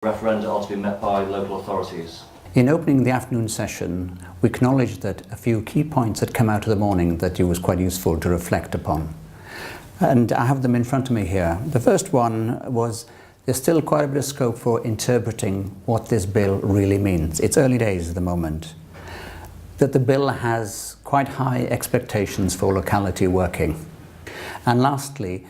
Referenda ought to be met by local authorities. In opening the afternoon session, we acknowledged that a few key points had come out of the morning that it was quite useful to reflect upon. And I have them in front of me here. The first one was there's still quite a bit of scope for interpreting what this bill really means. It's early days at the moment. That the bill has quite high expectations for locality working. And lastly,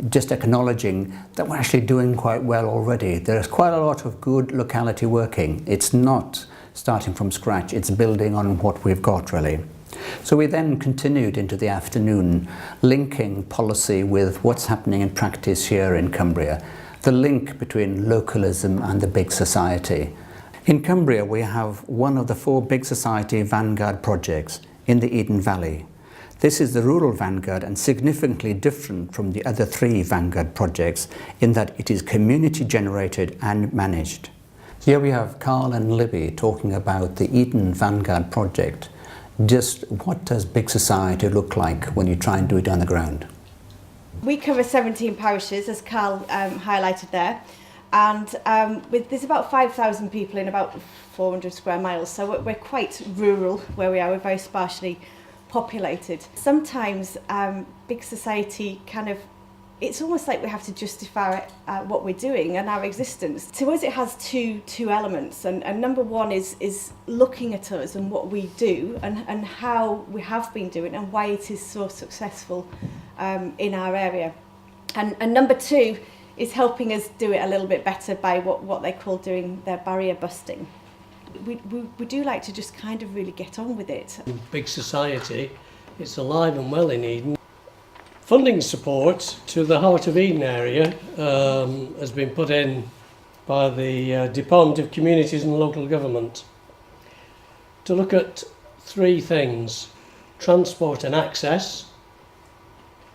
just acknowledging that we're actually doing quite well already. There's quite a lot of good locality working. It's not starting from scratch, it's building on what we've got really. So we then continued into the afternoon, linking policy with what's happening in practice here in Cumbria, the link between localism and the big society. In Cumbria we have one of the 4 big society vanguard projects in the Eden Valley. This is the rural vanguard and significantly different from the other 3 vanguard projects in that it is community generated and managed. Here we have Carl and Libby talking about the Eden Vanguard project. Just what does big society look like when you try and do it on the ground? We cover 17 parishes, as Carl highlighted there, and there's about 5,000 people in about 400 square miles, so we're quite rural where we are. We're very sparsely populated. Sometimes big society it's almost like we have to justify what we're doing and our existence. To us it has two elements, and number one is looking at us and what we do and how we have been doing and why it is so successful in our area. And number 2 is helping us do it a little bit better by what they call doing their barrier busting. We do like to just kind of really get on with it. Big society, it's alive and well in Eden. Funding support to the Heart of Eden area has been put in by the Department of Communities and Local Government to look at 3 things: transport and access,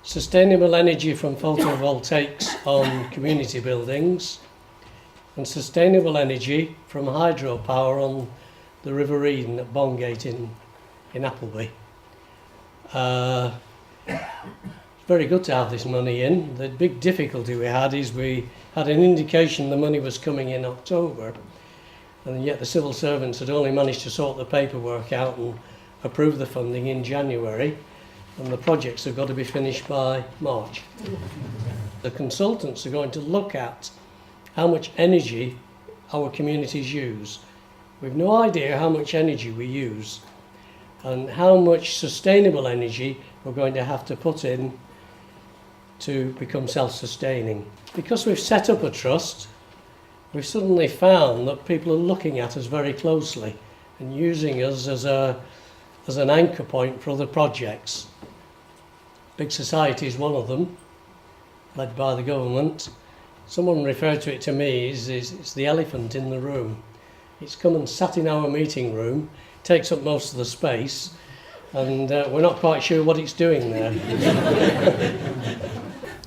sustainable energy from photovoltaics on community buildings, and sustainable energy from hydropower on the River Eden at Bongate in Appleby. It's very good to have this money in. The big difficulty we had is we had an indication the money was coming in October, and yet the civil servants had only managed to sort the paperwork out and approve the funding in January, and the projects have got to be finished by March. The consultants are going to look at how much energy our communities use. We've no idea how much energy we use and how much sustainable energy we're going to have to put in to become self-sustaining. Because we've set up a trust, we've suddenly found that people are looking at us very closely and using us as an anchor point for other projects. Big Society is one of them, led by the government. Someone referred to it to me as it's the elephant in the room. It's come and sat in our meeting room, takes up most of the space, and we're not quite sure what it's doing there.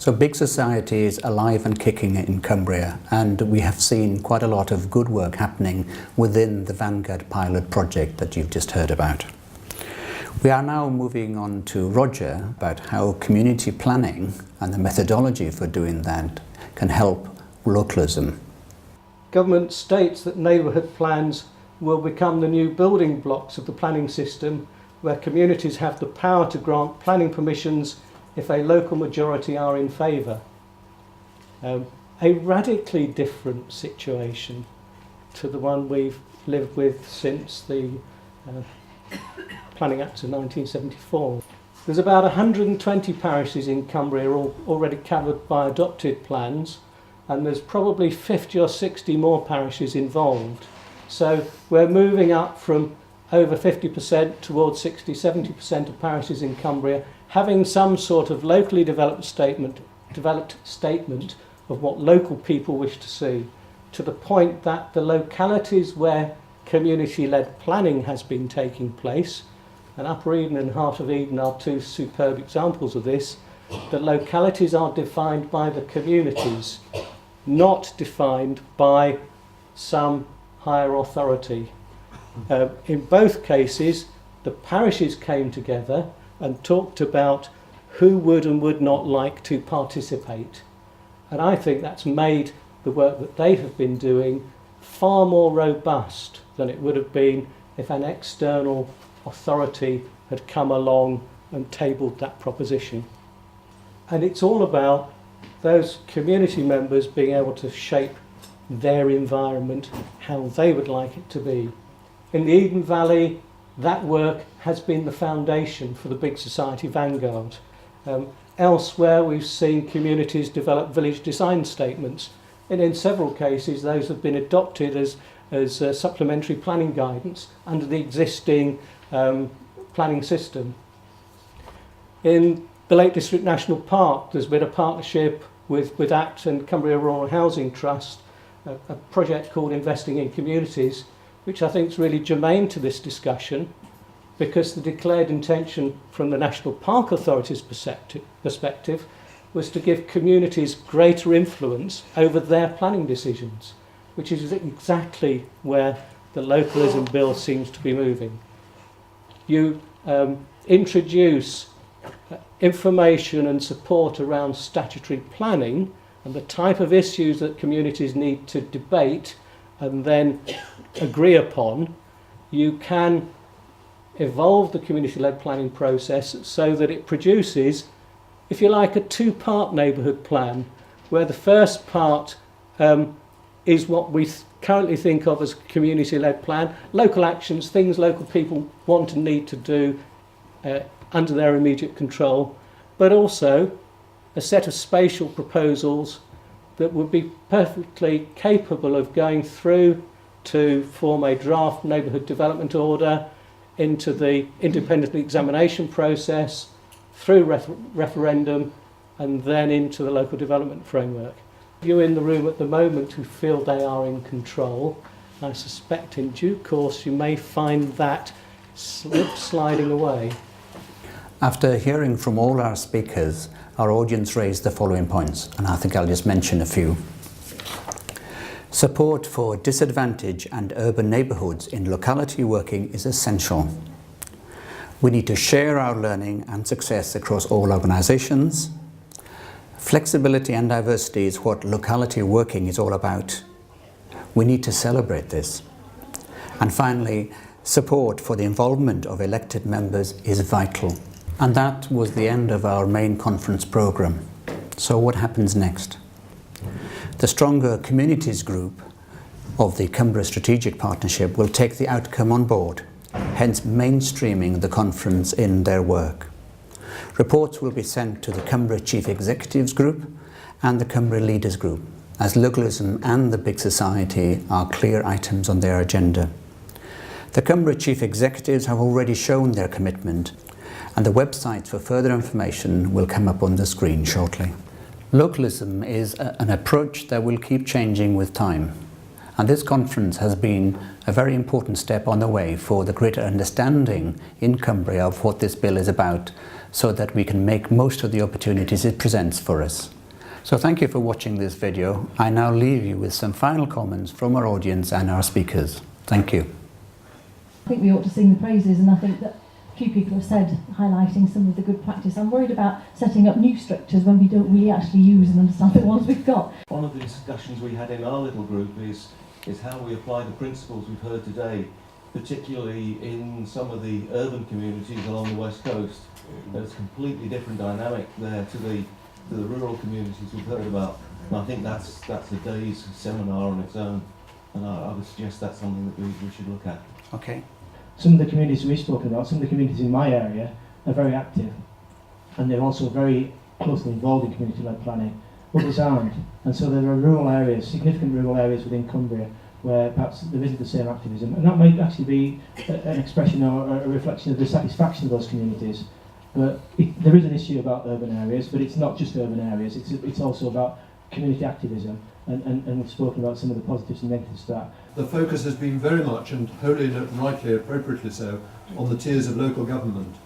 So Big Society is alive and kicking in Cumbria, and we have seen quite a lot of good work happening within the Vanguard pilot project that you've just heard about. We are now moving on to Roger about how community planning and the methodology for doing that can help localism. Government states that neighbourhood plans will become the new building blocks of the planning system, where communities have the power to grant planning permissions if a local majority are in favour. A radically different situation to the one we've lived with since the Planning Act of 1974. There's about 120 parishes in Cumbria already covered by adopted plans, and there's probably 50 or 60 more parishes involved. So we're moving up from over 50% towards 60-70% of parishes in Cumbria having some sort of locally developed statement of what local people wish to see, to the point that the localities where community-led planning has been taking place, and Upper Eden and Heart of Eden are 2 superb examples of this, the localities are defined by the communities, not defined by some higher authority. In both cases, the parishes came together and talked about who would and would not like to participate. And I think that's made the work that they have been doing far more robust than it would have been if an external authority had come along and tabled that proposition. And it's all about those community members being able to shape their environment how they would like it to be. In the Eden Valley, that work has been the foundation for the big society vanguard. Elsewhere, we've seen communities develop village design statements, and in several cases those have been adopted as supplementary planning guidance under the existing planning system. In the Lake District National Park, there's been a partnership with ACT and Cumbria Rural Housing Trust, a project called Investing in Communities, which I think is really germane to this discussion, because the declared intention from the National Park Authority's perspective was to give communities greater influence over their planning decisions, which is exactly where the localism bill seems to be moving. You introduce information and support around statutory planning and the type of issues that communities need to debate and then agree upon. You can evolve the community-led planning process so that it produces, if you like, a two-part neighbourhood plan, where the first part is what we currently think of as community-led plan, local actions, things local people want and need to do under their immediate control, but also a set of spatial proposals that would be perfectly capable of going through to form a draft neighbourhood development order, into the independent examination process, through referendum, and then into the local development framework. You're in the room at the moment who feel they are in control. I suspect in due course you may find that sliding away. After hearing from all our speakers, our audience raised the following points, and I think I'll just mention a few. Support for disadvantaged and urban neighbourhoods in locality working is essential. We need to share our learning and success across all organisations. Flexibility and diversity is what locality working is all about. We need to celebrate this. And finally, support for the involvement of elected members is vital. And that was the end of our main conference programme. So what happens next? The Stronger Communities Group of the Cumbria Strategic Partnership will take the outcome on board, hence mainstreaming the conference in their work. Reports will be sent to the Cumbria Chief Executives Group and the Cumbria Leaders Group, as localism and the big society are clear items on their agenda. The Cumbria Chief Executives have already shown their commitment, and the websites for further information will come up on the screen shortly. Localism is an approach that will keep changing with time, and this conference has been a very important step on the way for the greater understanding in Cumbria of what this bill is about, so that we can make most of the opportunities it presents for us. So thank you for watching this video. I now leave you with some final comments from our audience and our speakers. Thank you. I think we ought to sing the praises, and I think that a few people have said, highlighting some of the good practice. I'm worried about setting up new structures when we don't really actually use and understand the ones we've got. One of the discussions we had in our little group is how we apply the principles we've heard today, particularly in some of the urban communities along the west coast. There's a completely different dynamic there to the rural communities we've heard about. And I think that's a day's seminar on its own, and I would suggest that's something that we should look at. Okay. Some of the communities we've spoken about, some of the communities in my area are very active, and they're also very closely involved in community-led planning. Others aren't, and so there are rural areas, significant rural areas within Cumbria, where perhaps there isn't the same activism, and that might actually be an expression or a reflection of the satisfaction of those communities. But there is an issue about urban areas, but it's not just urban areas, it's also about community activism, and we've spoken about some of the positives and negatives to that. The focus has been very much, and wholly and rightly, appropriately so, on the tiers of local government.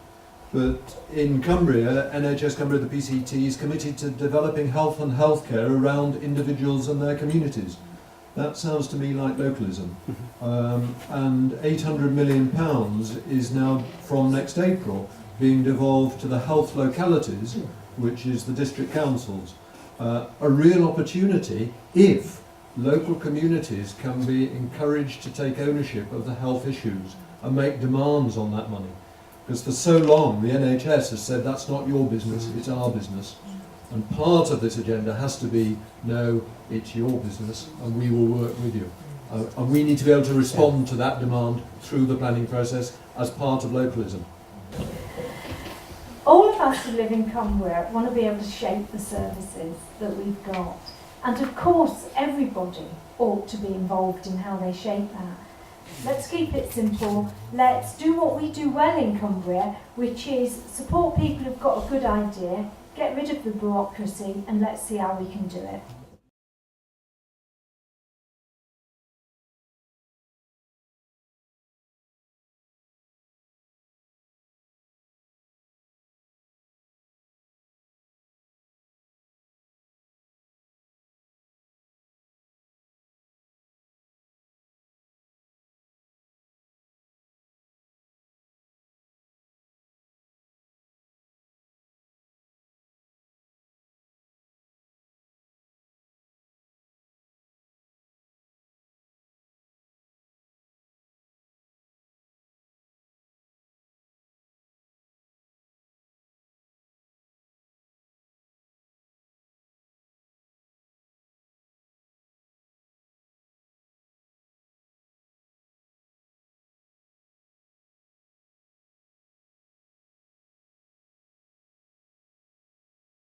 But in Cumbria, NHS Cumbria, the PCT, is committed to developing health and healthcare around individuals and their communities. That sounds to me like localism. And £800 million is now, from next April, being devolved to the health localities, which is the district councils. A real opportunity if local communities can be encouraged to take ownership of the health issues and make demands on that money. Because for so long the NHS has said that's not your business, it's our business. And part of this agenda has to be, no, it's your business and we will work with you. And we need to be able to respond to that demand through the planning process as part of localism. All of us who live in Cumbria want to be able to shape the services that we've got. And of course, everybody ought to be involved in how they shape that. Let's keep it simple. Let's do what we do well in Cumbria, which is support people who've got a good idea, get rid of the bureaucracy, and let's see how we can do it.